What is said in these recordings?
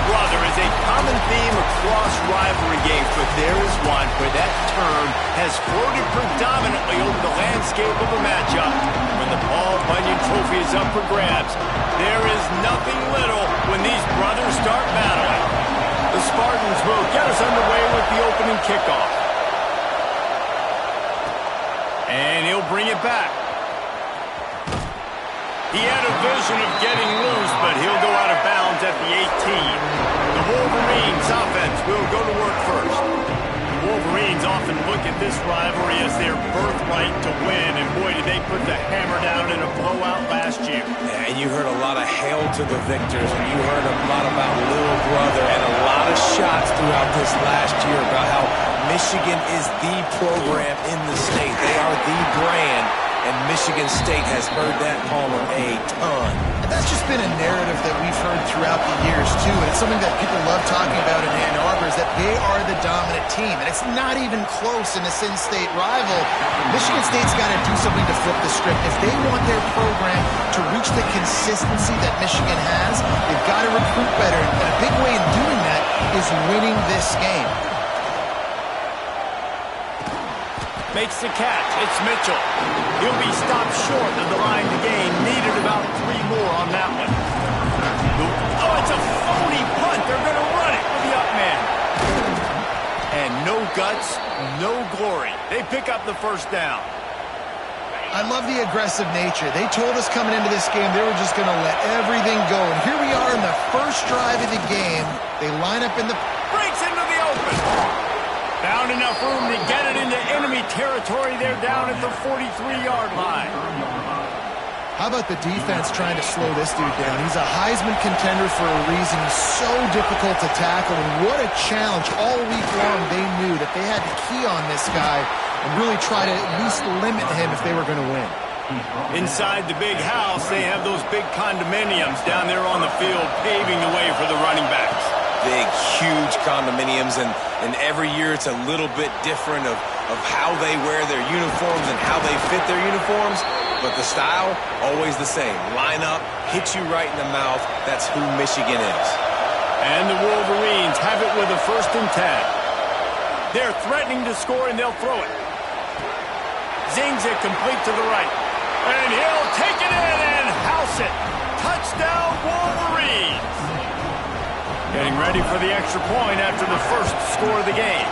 brother is a common theme across rivalry games, but there is one where that term has floated predominantly over the landscape of a matchup. When the Paul Bunyan Trophy is up for grabs, there is nothing little when these brothers start battling. The Spartans will get us underway with the opening kickoff. And he'll bring it back. He had a vision of getting loose, but he'll go out of bounds at the 18. The Wolverines offense will go to work first. The Wolverines often look at this rivalry as their birthright to win, and boy, did they put the hammer down in a blowout last year. Yeah, and you heard a lot of hail to the victors, and you heard a lot about little brother, and a lot of shots throughout this last year about how Michigan is the program in the state. They are the brand. And Michigan State has heard that, Palmer, a ton. And that's just been a narrative that we've heard throughout the years, too. And it's something that people love talking about in Ann Arbor is that they are the dominant team. And it's not even close in a Sin-State rival. Michigan State's got to do something to flip the script. If they want their program to reach the consistency that Michigan has, they've got to recruit better. And a big way in doing that is winning this game. Makes the catch. It's Mitchell. He'll be stopped short of the line to gain. Needed about 3 more on that one. Oh, it's a phony punt. They're going to run it with the up man. And no guts, no glory. They pick up the first down. I love the aggressive nature. They told us coming into this game they were just going to let everything go. And here we are in the first drive of the game. They line up in the... Breaks into the open. Found enough room to get it into enemy territory. They're down at the 43-yard line. How about the defense trying to slow this dude down? He's a Heisman contender for a reason. He's so difficult to tackle, and what a challenge. All week long they knew that they had to key on this guy and really try to at least limit him if they were going to win. Inside the big house, they have those big condominiums down there on the field paving the way for the running backs. Big, huge condominiums, and every year it's a little bit different of how they wear their uniforms and how they fit their uniforms, but the style, always the same. Line up, hit you right in the mouth. That's who Michigan is. And the Wolverines have it with a 1st and 10. They're threatening to score, and they'll throw it. Zings it complete to the right. And he'll take it in and house it. Touchdown, Wolverines! Getting ready for the extra point after the first score of the game.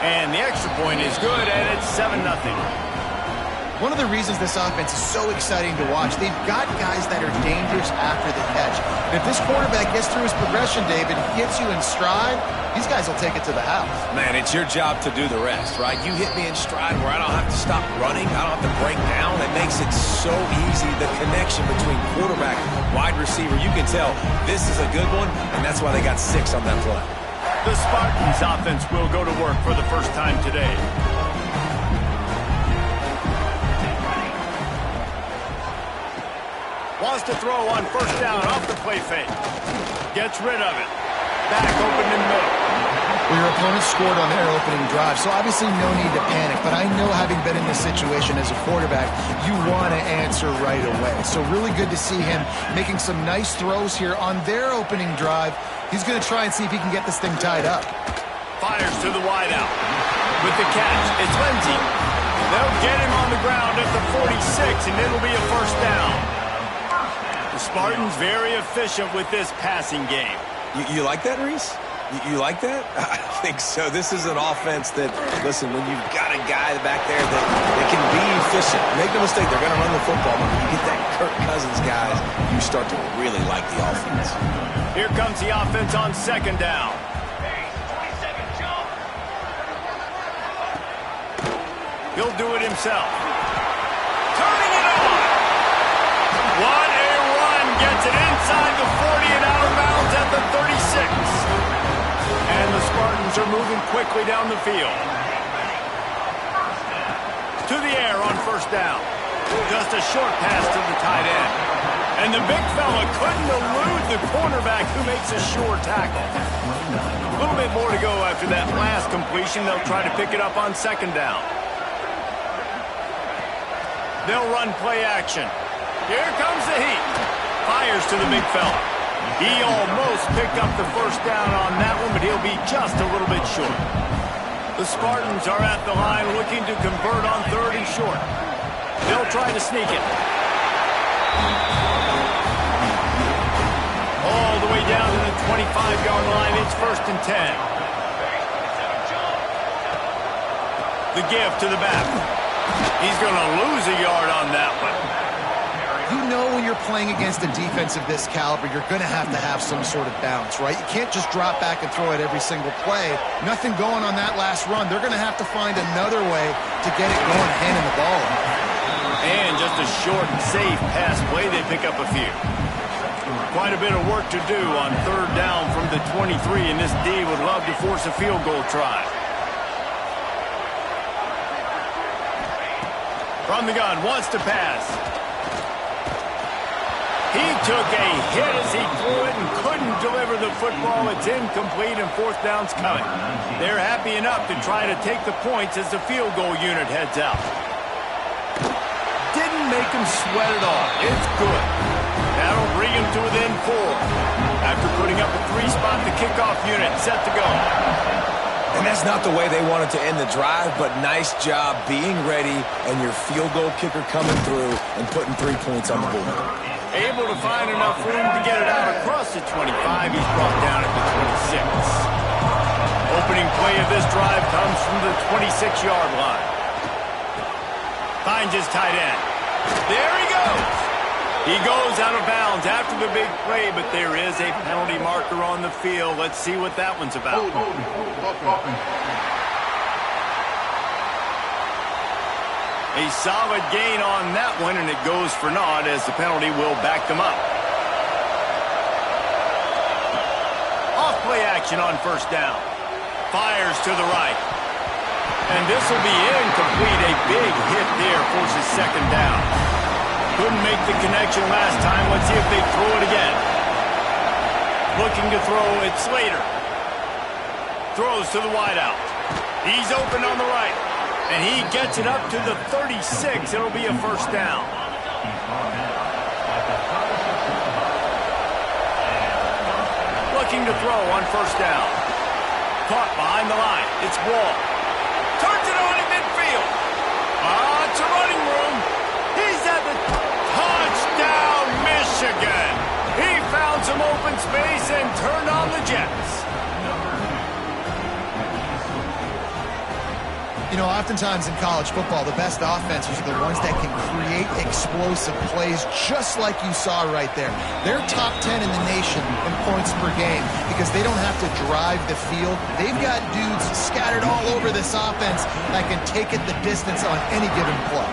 And the extra point is good, and it's 7-0. One of the reasons this offense is so exciting to watch, they've got guys that are dangerous after the catch. And if this quarterback gets through his progression, David, gets you in stride, these guys will take it to the house. Man, it's your job to do the rest, right? You hit me in stride where I don't have to stop running. I don't have to break down. It makes it so easy, the connection between quarterback, wide receiver. You can tell this is a good one, and that's why they got 6 on that play. The Spartans offense will go to work for the first time today. Wants to throw on 1st down off the play fake. Gets rid of it. Back open in the middle. Well, your opponent scored on their opening drive, so obviously no need to panic. But I know, having been in this situation as a quarterback, you want to answer right away. So really good to see him making some nice throws here on their opening drive. He's going to try and see if he can get this thing tied up. Fires to the wideout. With the catch, it's Lindsey. They'll get him on the ground at the 46, and it'll be a 1st down. The Spartans very efficient with this passing game. You like that, Reese? You like that? I think so. This is an offense that, listen, when you've got a guy back there that can be efficient, make no mistake, they're going to run the football, but when you get that Kirk Cousins guys, you start to really like the offense. Here comes the offense on 2nd down. He'll do it himself. Turning it on. What a run. Gets it inside the 40 and out of bounds at the 36. And the Spartans are moving quickly down the field. To the air on 1st down. Just a short pass to the tight end. And the big fella couldn't elude the cornerback who makes a sure tackle. A little bit more to go after that last completion. They'll try to pick it up on 2nd down. They'll run play action. Here comes the heat. Fires to the big fella. He almost picked up the first down on that one, but he'll be just a little bit short. The Spartans are at the line looking to convert on 3rd and short. They'll try to sneak it. All the way down to the 25-yard line. It's 1st and 10. The give to the back. He's going to lose a yard on that one. You know when you're playing against a defense of this caliber, you're going to have some sort of bounce, right? You can't just drop back and throw it every single play. Nothing going on that last run. They're going to have to find another way to get it going, handing the ball. And just a short and safe pass play, they pick up a few. Quite a bit of work to do on 3rd down from the 23, and this D would love to force a field goal try. From the gun, wants to pass. He took a hit as he threw it and couldn't deliver the football. It's incomplete and 4th down's coming. They're happy enough to try to take the points as the field goal unit heads out. Didn't make him sweat it off. It's good. That'll bring him to within 4. After putting up a 3-spot, the kickoff unit set to go. And that's not the way they wanted to end the drive, but nice job being ready and your field goal kicker coming through and putting 3 points on the board. Able to find enough room to get it out across the 25. He's brought down at the 26. Opening play of this drive comes from the 26-yard line. Finds his tight end. There he goes. He goes out of bounds after the big play, but there is a penalty marker on the field. Let's see what that one's about. A solid gain on that one, and it goes for naught as the penalty will back them up. Off play action on 1st down. Fires to the right. And this will be incomplete. A big hit there forces 2nd down. Couldn't make the connection last time. Let's see if they throw it again. Looking to throw it, Slater. Throws to the wideout. He's open on the right. And he gets it up to the 36. It'll be a 1st down. Looking to throw on 1st down. Caught behind the line. It's Wall. Turns it on in midfield. It's a running room. He's at the touchdown, Michigan. He found some open space and turned on the Jets. You know, oftentimes in college football, the best offenses are the ones that can create explosive plays just like you saw right there. They're top 10 in the nation in points per game because they don't have to drive the field. They've got dudes scattered all over this offense that can take it the distance on any given play.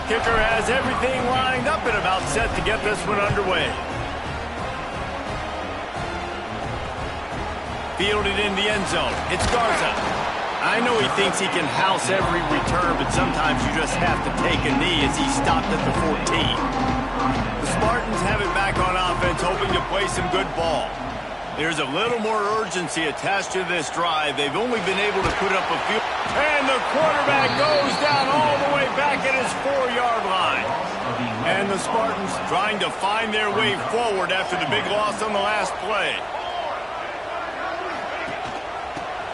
Kicker has everything lined up and about set to get this one underway. Fielded in the end zone. It's Garza. I know he thinks he can house every return, but sometimes you just have to take a knee as he stopped at the 14. The Spartans have it back on offense, hoping to play some good ball. There's a little more urgency attached to this drive. They've only been able to put up a few. And the quarterback goes down all the way back at his 4-yard line. And the Spartans trying to find their way forward after the big loss on the last play.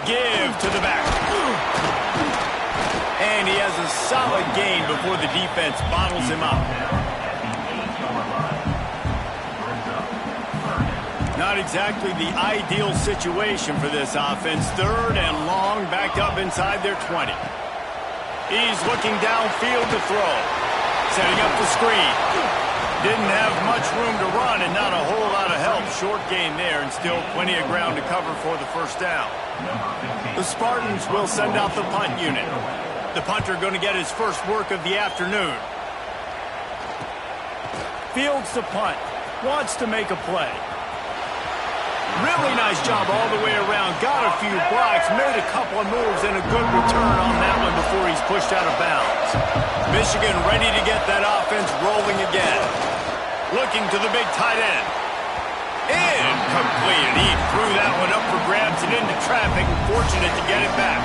Give to the back. And he has a solid gain before the defense bottles him up. Not exactly the ideal situation for this offense. 3rd and long, backed up inside their 20. He's looking downfield to throw. Setting up the screen. Didn't have much room to run and not a whole lot of help. Short gain there and still plenty of ground to cover for the 1st down. The Spartans will send out the punt unit. The punter going to get his first work of the afternoon. Fields the punt. Wants to make a play. Really nice job all the way around. Got a few blocks, made a couple of moves, and a good return on that one before he's pushed out of bounds. Michigan ready to get that offense rolling again. Looking to the big tight end. Incomplete. He threw that one up for grabs and into traffic. Fortunate to get it back.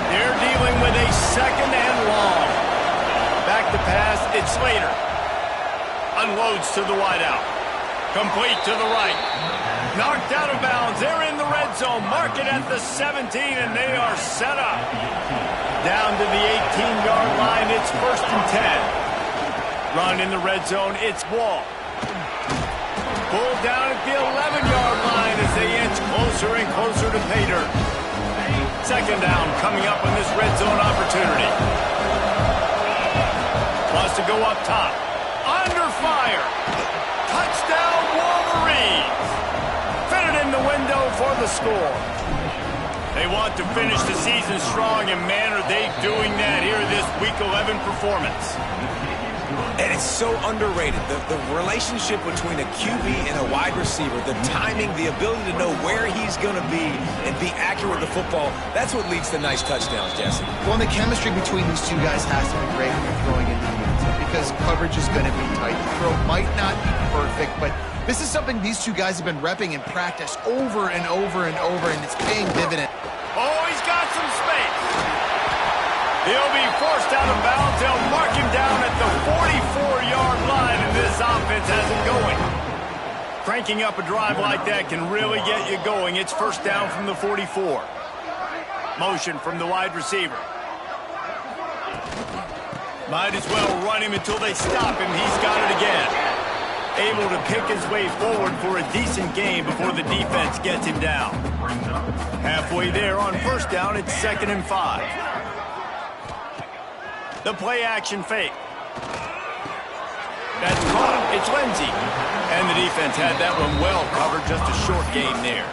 They're dealing with a 2nd and long. Back to pass. It's Slater. Unloads to the wideout. Complete to the right. Knocked out of bounds. They're in the red zone. Mark it at the 17, and they are set up. Down to the 18-yard line. It's 1st and 10. Run in the red zone. It's Wall. Pulled down at the 11-yard line as they inch closer and closer to pay dirt. 2nd down coming up on this red zone opportunity. Wants to go up top. Under fire. Touchdown Wolverines. Fitted in the window for the score. They want to finish the season strong, and man, are they doing that here in this Week 11 performance. And it's so underrated. The relationship between a QB and a wide receiver, the timing, the ability to know where he's going to be and be accurate with the football, that's what leads to nice touchdowns, Jesse. Well, and the chemistry between these two guys has to be great when you're throwing into the end zone because coverage is going to be tight. The throw might not be perfect, but this is something these two guys have been repping in practice over and over and over, and it's paying dividends. Oh, he's got some space. He'll be forced out of bounds. They'll mark him down at the 44-yard line, and this offense has him going. Cranking up a drive like that can really get you going. It's 1st down from the 44. Motion from the wide receiver. Might as well run him until they stop him. He's got it again. Able to pick his way forward for a decent gain before the defense gets him down. Halfway there on 1st down, it's 2nd and 5. The play-action fake. That's caught. It's Lindsey. And the defense had that one well covered. Just a short gain there.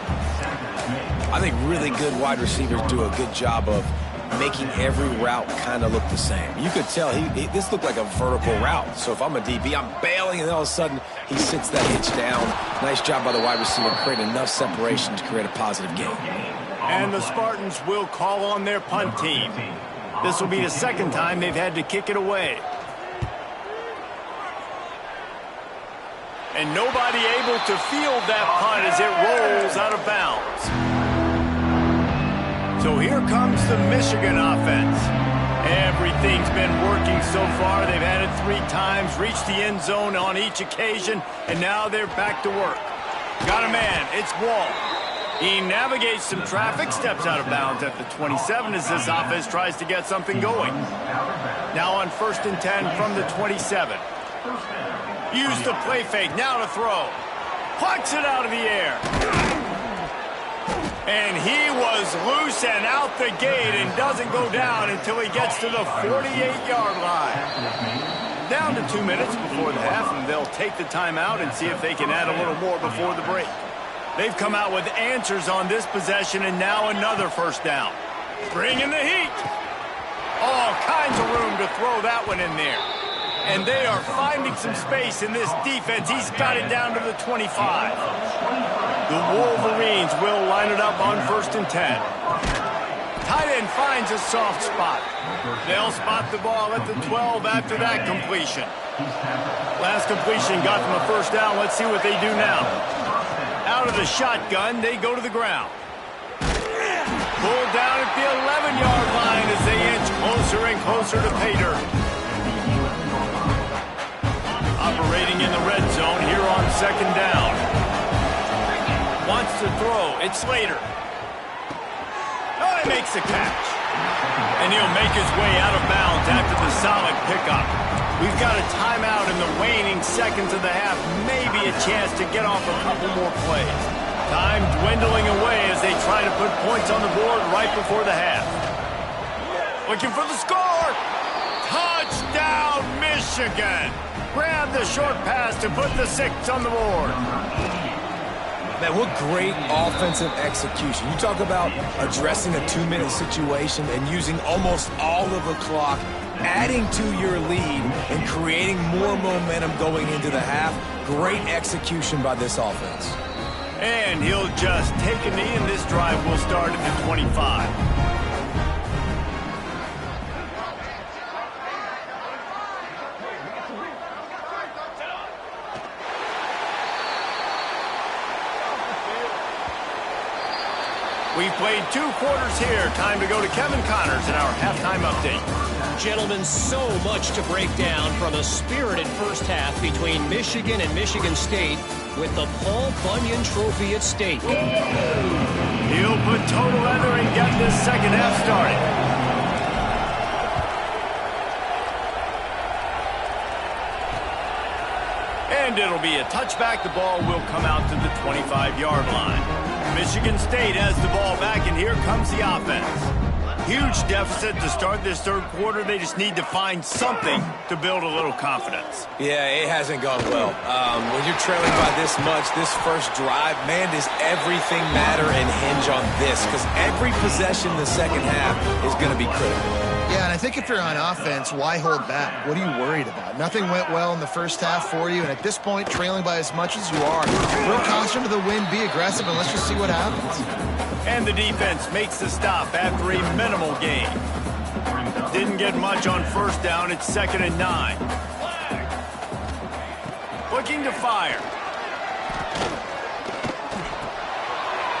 I think really good wide receivers do a good job of making every route kind of look the same. You could tell this looked like a vertical route. So if I'm a DB, I'm bailing, and all of a sudden he sits that hitch down. Nice job by the wide receiver, creating enough separation to create a positive gain. And the Spartans will call on their punt team. This will be the 2nd time they've had to kick it away. And nobody able to field that punt as it rolls out of bounds. So here comes the Michigan offense. Everything's been working so far. They've had it 3 times, reached the end zone on each occasion, and now they're back to work. Got a man. It's Wall. He navigates some traffic, steps out of bounds at the 27 as this offense tries to get something going. Now on 1st and 10 from the 27. Use the play fake, now to throw. Plucks it out of the air. And he was loose and out the gate and doesn't go down until he gets to the 48-yard line. Down to 2 minutes before the half, and they'll take the timeout and see if they can add a little more before the break. They've come out with answers on this possession, and now another 1st down. Bringing the heat. All kinds of room to throw that one in there. And they are finding some space in this defense. He's got it down to the 25. The Wolverines will line it up on 1st and 10. Tight end finds a soft spot. They'll spot the ball at the 12 after that completion. Last completion got them a 1st down. Let's see what they do now. Out of the shotgun, they go to the ground. Pulled down at the 11-yard line as they inch closer and closer to pay dirt. Operating in the red zone here on 2nd down. Wants to throw. It's Slater. Oh, he makes the catch. And he'll make his way out of bounds after the solid pickup. We've got a timeout in the waning seconds of the half. Maybe a chance to get off a couple more plays. Time dwindling away as they try to put points on the board right before the half. Looking for the score. Touchdown, Michigan. Grab the short pass to put the 6 on the board. Man, what great offensive execution. You talk about addressing a 2-minute situation and using almost all of the clock, adding to your lead and creating more momentum going into the half. Great execution by this offense. And he'll just take a knee, and this drive will start at the 25. We've played 2 quarters here. Time to go to Kevin Connors in our halftime update. Gentlemen, so much to break down from a spirited first half between Michigan and Michigan State with the Paul Bunyan Trophy at stake. He'll put total leather and get this second half started. And it'll be a touchback. The ball will come out to the 25-yard line. Michigan State has the ball back, and here comes the offense. Huge deficit to start this third quarter. They just need to find something to build a little confidence. Yeah, it hasn't gone well. When you're trailing by this much, this first drive, man, does everything matter and hinge on this? Because every possession in the second half is going to be critical. Yeah, and I think if you're on offense, why hold back? What are you worried about? Nothing went well in the first half for you, and at this point, trailing by as much as you are, throw caution to the wind, be aggressive, and let's just see what happens. And the defense makes the stop after a minimal gain. Didn't get much on first down. It's 2nd and 9. Looking to fire.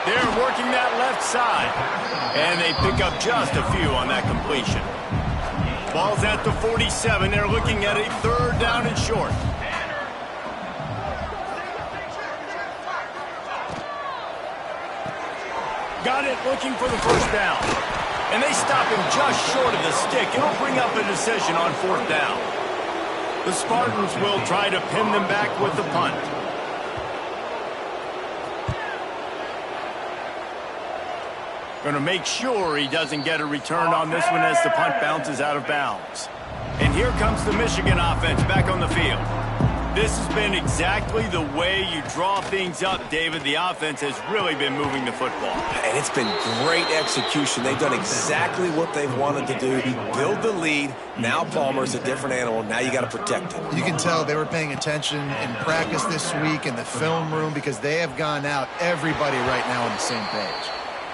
They're working that left side. And they pick up just a few on that completion. Ball's at the 47. They're looking at a 3rd down and short. Got it, looking for the first down. And they stop him just short of the stick. It'll bring up a decision on 4th down. The Spartans will try to pin them back with the punt. Going to make sure he doesn't get a return on this one as the punt bounces out of bounds. And here comes the Michigan offense back on the field. This has been exactly the way you draw things up, David. The offense has really been moving the football. And it's been great execution. They've done exactly what they've wanted to do. Build the lead. Now Palmer's a different animal. Now you got to protect him. You can tell they were paying attention in practice this week in the film room because they have gone out, everybody right now on the same page.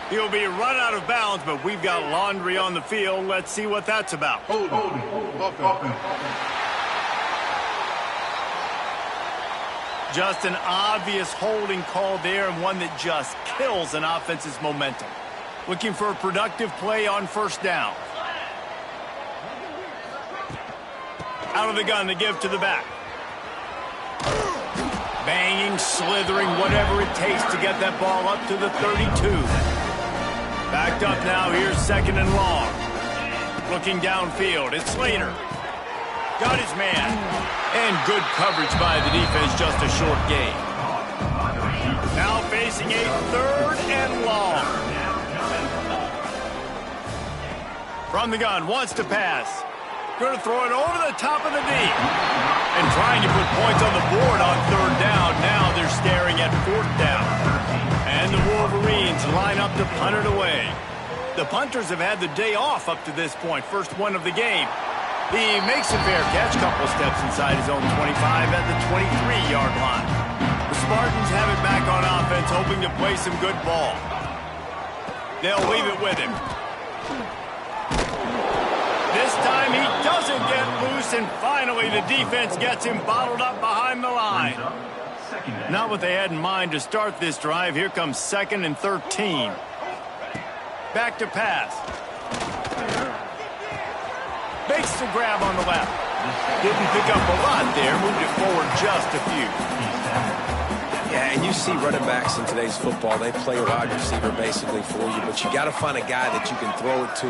He'll be run out of bounds, but we've got laundry on the field. Let's see what that's about. Hold. Just an obvious holding call there, and one that just kills an offense's momentum. Looking for a productive play on first down. Out of the gun, the give to the back. Banging, slithering, whatever it takes to get that ball up to the 32. Backed up now, here's 2nd and long. Looking downfield, it's Slater. Got his man. And good coverage by the defense, just a short gain. Now facing a 3rd and long. From the gun, wants to pass. Going to throw it over the top of the knee. And trying to put points on the board on 3rd down. Now they're staring at 4th down. And the Wolverines line up to punt it away. The punters have had the day off up to this point. First one of the game. He makes a fair catch, couple steps inside his own 25 at the 23-yard line. The Spartans have it back on offense, hoping to play some good ball. They'll leave it with him. This time he doesn't get loose, and finally the defense gets him bottled up behind the line. Not what they had in mind to start this drive. Here comes 2nd and 13. Back to pass. Makes the grab on the left. Didn't pick up a lot there. Moved it forward just a few. Yeah, and you see running backs in today's football, they play a wide receiver basically for you, but you got to find a guy that you can throw it to,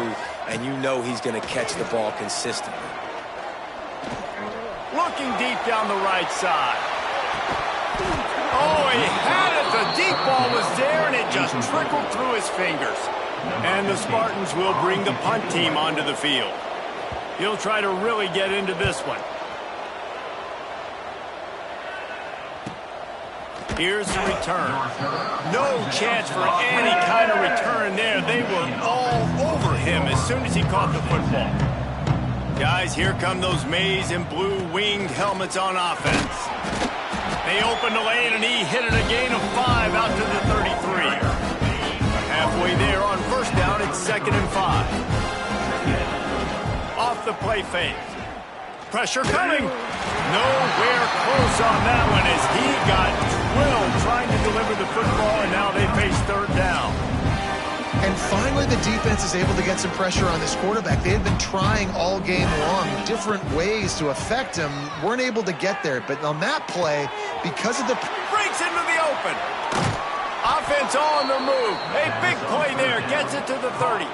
and you know he's going to catch the ball consistently. Looking deep down the right side. Oh, he had it. The deep ball was there, and it just trickled through his fingers. And the Spartans will bring the punt team onto the field. He'll try to really get into this one. Here's the return. No chance for any kind of return there. They were all over him as soon as he caught the football. Guys, here come those maize and blue winged helmets on offense. They opened the lane, and he hit it a gain of 5 out to the 33. Halfway there on first down, it's 2nd and 5. Off the play fake. Pressure coming. Nowhere close on that one as he got drilled trying to deliver the football, and now they face 3rd down. And finally, the defense is able to get some pressure on this quarterback. They had been trying all game long different ways to affect him. Weren't able to get there. But on that play, because of the... Breaks into the open. Offense all on the move. A big play there. Gets it to the 30.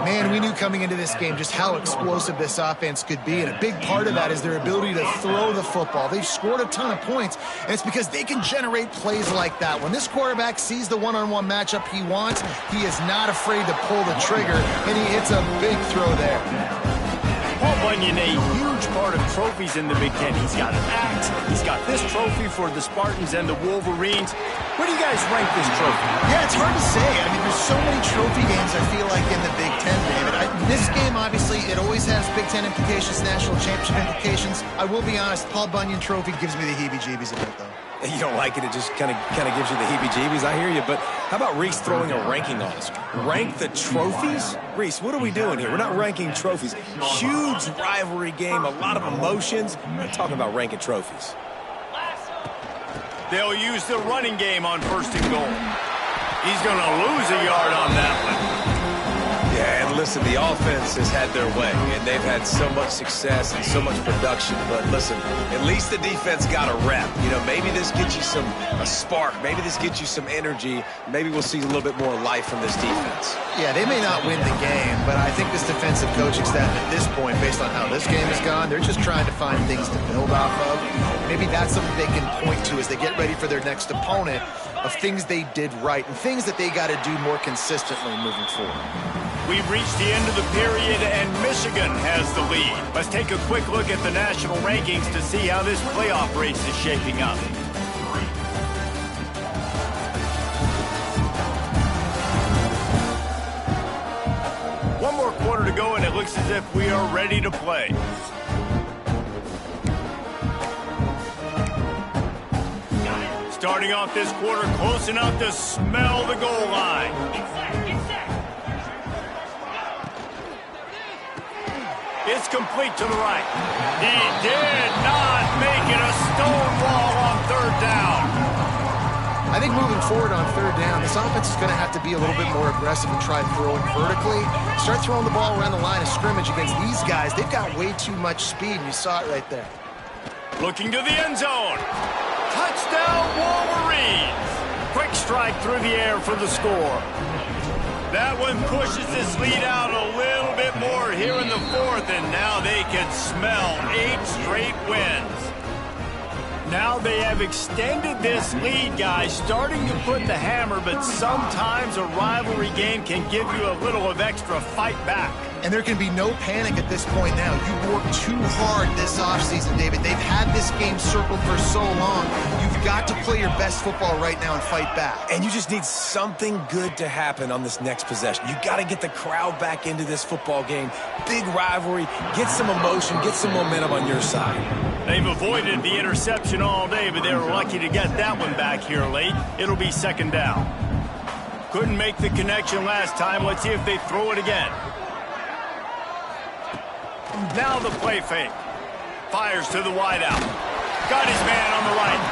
Man, we knew coming into this game just how explosive this offense could be, and a big part of that is their ability to throw the football. They've scored a ton of points, and it's because they can generate plays like that. When this quarterback sees the one-on-one matchup he wants, he is not afraid to pull the trigger, and he hits a big throw there. Paul Bunyan, a huge part of trophies in the Big Ten. He's got an axe. He's got this trophy for the Spartans and the Wolverines. Where do you guys rank this trophy? Yeah, it's hard to say. I mean, there's so many trophy games, I feel like, in the Big Ten, David. This game, obviously, it always has Big Ten implications, national championship implications. I will be honest, Paul Bunyan Trophy gives me the heebie-jeebies a bit, though. You don't like it, it just kind of gives you the heebie-jeebies. I hear you, but how about Reese throwing a ranking on us? Rank the trophies? Reese, what are we doing here? We're not ranking trophies. Huge rivalry game, a lot of emotions. We're talking about ranking trophies. They'll use the running game on 1st and goal. He's going to lose a yard on that one. Yeah, and listen, the offense has had their way, and they've had so much success and so much production. But listen, at least the defense got a rep. You know, maybe this gets you a spark. Maybe this gets you some energy. Maybe we'll see a little bit more life from this defense. Yeah, they may not win the game, but I think this defensive coaching staff at this point, based on how this game has gone, they're just trying to find things to build off of. Maybe that's something they can point to as they get ready for their next opponent, of things they did right and things that they got to do more consistently moving forward. We've reached the end of the period, and Michigan has the lead. Let's take a quick look at the national rankings to see how this playoff race is shaping up. One more quarter to go, and it looks as if we are ready to play. Starting off this quarter close enough to smell the goal line. It's complete to the right. He did not make it a stone wall on 3rd down. I think moving forward on 3rd down, this offense is going to have to be a little bit more aggressive and try throwing vertically. Start throwing the ball around the line of scrimmage against these guys. They've got way too much speed, and you saw it right there. Looking to the end zone. Touchdown, Wolverines. Quick strike through the air for the score. That one pushes this lead out a little bit more here in the 4th, and now they can smell 8 straight wins. Now they have extended this lead, guys, starting to put the hammer, but sometimes a rivalry game can give you a little of extra fight back. And there can be no panic at this point now. You worked too hard this offseason, David. They've had this game circled for so long. You've got to play your best football right now and fight back. And you just need something good to happen on this next possession. You got to get the crowd back into this football game. Big rivalry. Get some emotion. Get some momentum on your side. They've avoided the interception all day, but they were lucky to get that one back here late. It'll be 2nd down. Couldn't make the connection last time. Let's see if they throw it again. Now the play fake. Fires to the wideout. Got his man on the right.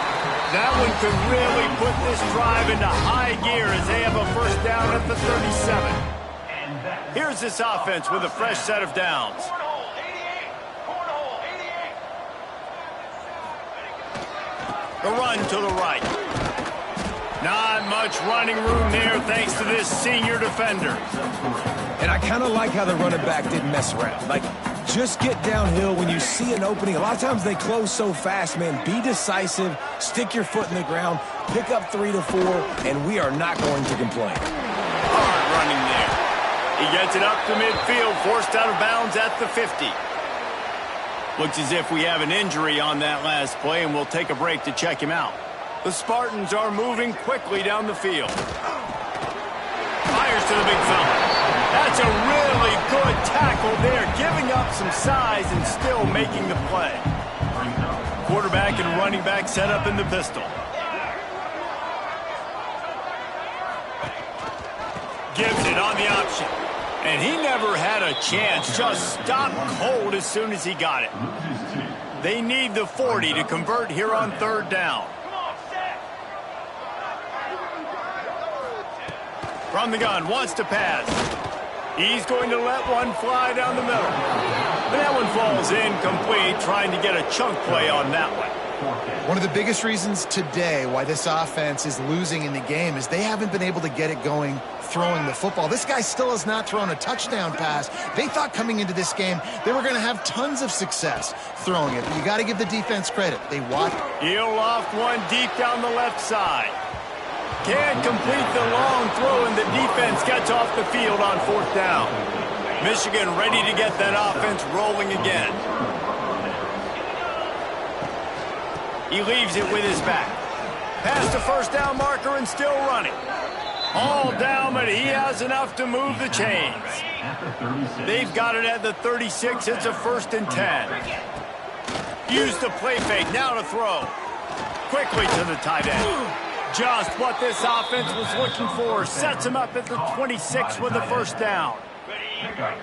That one could really put this drive into high gear as they have a 1st down at the 37. Here's this offense with a fresh set of downs. The run to the right. Not much running room there thanks to this senior defender. And I kind of like how the running back didn't mess around. Like, just get downhill when you see an opening. A lot of times they close so fast, man. Be decisive, stick your foot in the ground, pick up 3 to 4, and we are not going to complain. Hard running there. He gets it up to midfield, forced out of bounds at the 50. Looks as if we have an injury on that last play, and we'll take a break to check him out. The Spartans are moving quickly down the field. Fires to the big fella. That's a really good tackle there, giving up some size and still making the play. Quarterback and running back set up in the pistol. Gives it on the option. And he never had a chance, just stopped cold as soon as he got it. They need the 40 to convert here on 3rd down. From the gun, wants to pass. He's going to let one fly down the middle. But that one falls incomplete, trying to get a chunk play on that one. One of the biggest reasons today why this offense is losing in the game is they haven't been able to get it going throwing the football. This guy still has not thrown a touchdown pass. They thought coming into this game they were going to have tons of success throwing it, but you got to give the defense credit. They watch. He'll loft one deep down the left side. Can't complete the long throw, and the defense gets off the field on 4th down. Michigan ready to get that offense rolling again. He leaves it with his back. Past the first down marker and still running. All down, but he has enough to move the chains. They've got it at the 36. It's a 1st and 10. Use the play fake. Now to throw. Quickly to the tight end. Just what this offense was looking for. Sets him up at the 26 with the 1st down.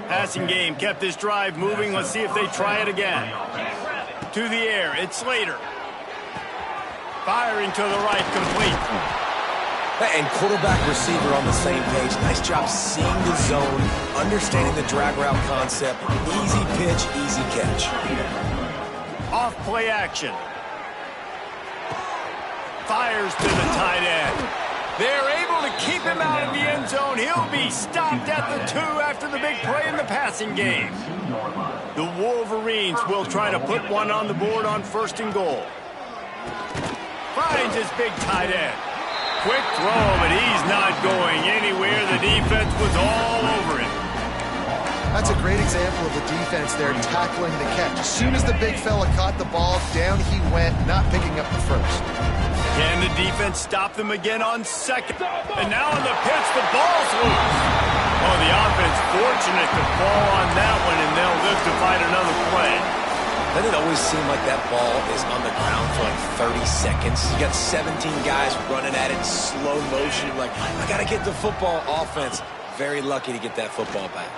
Passing game kept this drive moving. Let's see if they try it again. To the air. It's Slater. Firing to the right, complete. And quarterback receiver on the same page. Nice job seeing the zone, understanding the drag route concept. Easy pitch, easy catch. Off play action. Fires to the tight end. They're able to keep him out of the end zone. He'll be stopped at the 2 after the big play in the passing game. The Wolverines will try to put one on the board on 1st and goal. Finds his big tight end. Quick throw, but he's not going anywhere. The defense was all over him. That's a great example of the defense there tackling the catch. As soon as the big fella caught the ball, down he went, not picking up the first. Can the defense stop them again on 2nd? And now in the pitch, the ball's loose. Oh, the offense fortunate to fall on that one, and they'll live to fight another play. Doesn't it always seem like that ball is on the ground for like 30 seconds? You got 17 guys running at it in slow motion. Like, I got to get the football. Offense, very lucky to get that football back.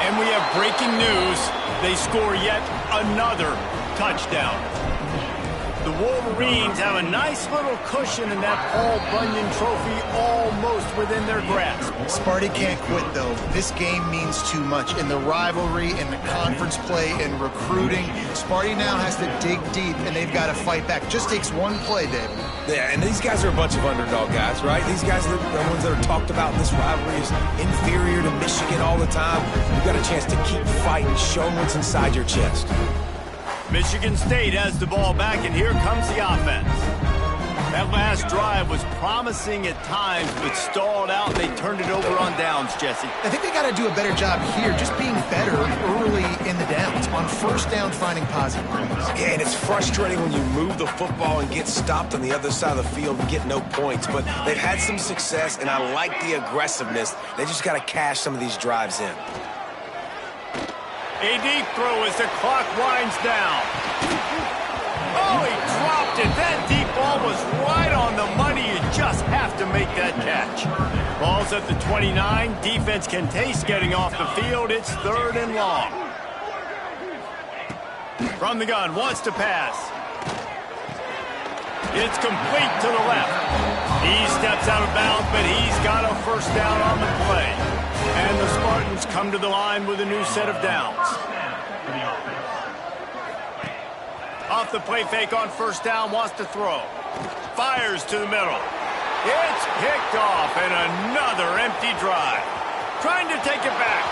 And we have breaking news. They score yet another touchdown. The Wolverines have a nice little cushion in that Paul Bunyan trophy almost within their grasp. Sparty can't quit, though. This game means too much. In the rivalry, in the conference play, in recruiting, Sparty now has to dig deep, and they've got to fight back. Just takes one play, David. Yeah, and these guys are a bunch of underdog guys, right? These guys are the ones that are talked about in this rivalry as inferior to Michigan all the time. You've got a chance to keep fighting, show them what's inside your chest. Michigan State has the ball back, and here comes the offense. That last drive was promising at times, but stalled out, and they turned it over on downs, Jesse. I think they got to do a better job here, just being better early in the downs. On 1st down, finding positive plays. Yeah, and it's frustrating when you move the football and get stopped on the other side of the field and get no points. But they've had some success, and I like the aggressiveness. They just got to cash some of these drives in. A deep throw as the clock winds down. Oh, he dropped it. That deep ball was right on the money. You just have to make that catch. Ball's at the 29. Defense can taste getting off the field. It's 3rd and long. From the gun, wants to pass. It's complete to the left. He steps out of bounds, but he's got a 1st down on the play. And the Spartans come to the line with a new set of downs. Off the play fake on 1st down, wants to throw. Fires to the middle. It's picked off, and another empty drive. Trying to take it back.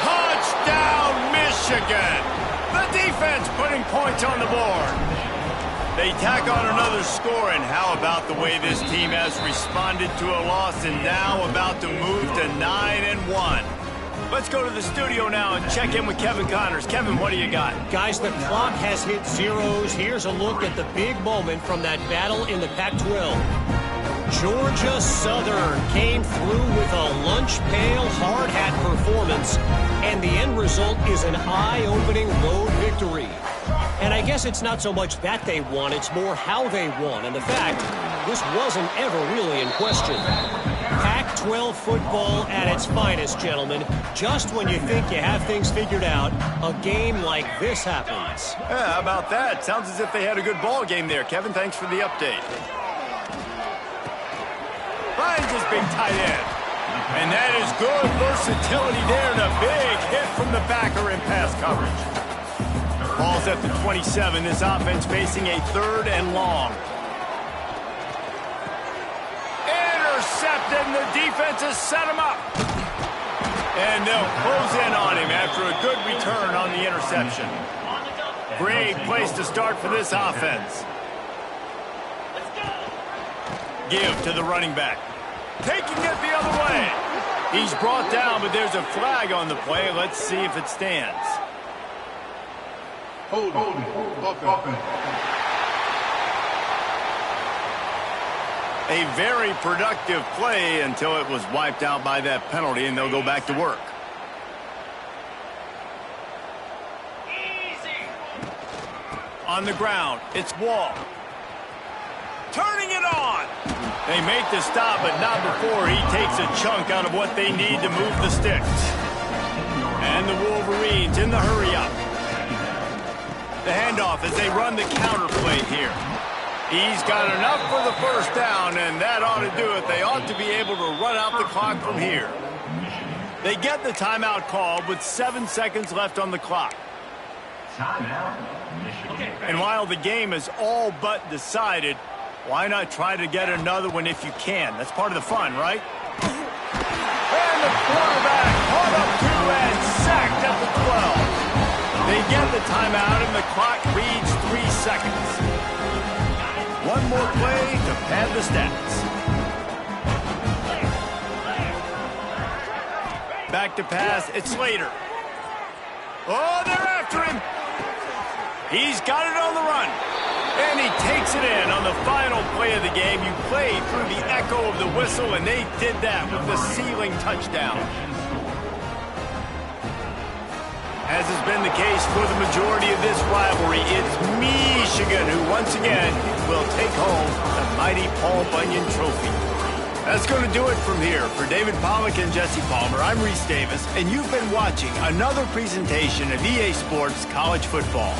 Touchdown, Michigan! The defense putting points on the board. They tack on another score, and how about the way this team has responded to a loss and now about to move to 9-1. Let's go to the studio now and check in with Kevin Connors. Kevin, what do you got? Guys, the clock has hit zeros. Here's a look at the big moment from that battle in the Pac-12. Georgia Southern came through with a lunch pail hard hat performance, and the end result is an eye-opening road victory. And I guess it's not so much that they won, it's more how they won. And the fact, this wasn't ever really in question. Pac-12 football at its finest, gentlemen. Just when you think you have things figured out, a game like this happens. Yeah, how about that? Sounds as if they had a good ball game there. Kevin, thanks for the update. finds his big tight end. And that is good versatility there and a big hit from the backer in pass coverage. Ball's at the 27. This offense facing a 3rd and long. Intercepted, and the defense has set him up. And they'll close in on him after a good return on the interception. Great place to start for this offense. Give to the running back. Taking it the other way. He's brought down, but there's a flag on the play. Let's see if it stands. Hold on. A very productive play until it was wiped out by that penalty, and they'll go back to work. On the ground, it's Wall. Turning it on. They make the stop, but not before he takes a chunk out of what they need to move the sticks. And the Wolverines in the hurry-up. The handoff as they run the counter play here. He's got enough for the first down, and that ought to do it. They ought to be able to run out the clock from here. They get the timeout called with 7 seconds left on the clock. And while the game is all but decided, why not try to get another one if you can? That's part of the fun, right? And the quarterback caught up to and sacked at the 12. They get the timeout, and the clock reads 3 seconds. One more play to pad the stats. Back to pass, it's Slater. Oh, they're after him. He's got it on the run. And he takes it in on the final play of the game. You played through the echo of the whistle, and they did that with the sealing touchdown. As has been the case for the majority of this rivalry, it's Michigan who once again will take home the mighty Paul Bunyan Trophy. That's going to do it from here. For David Pollack and Jesse Palmer, I'm Reese Davis, and you've been watching another presentation of EA Sports College Football.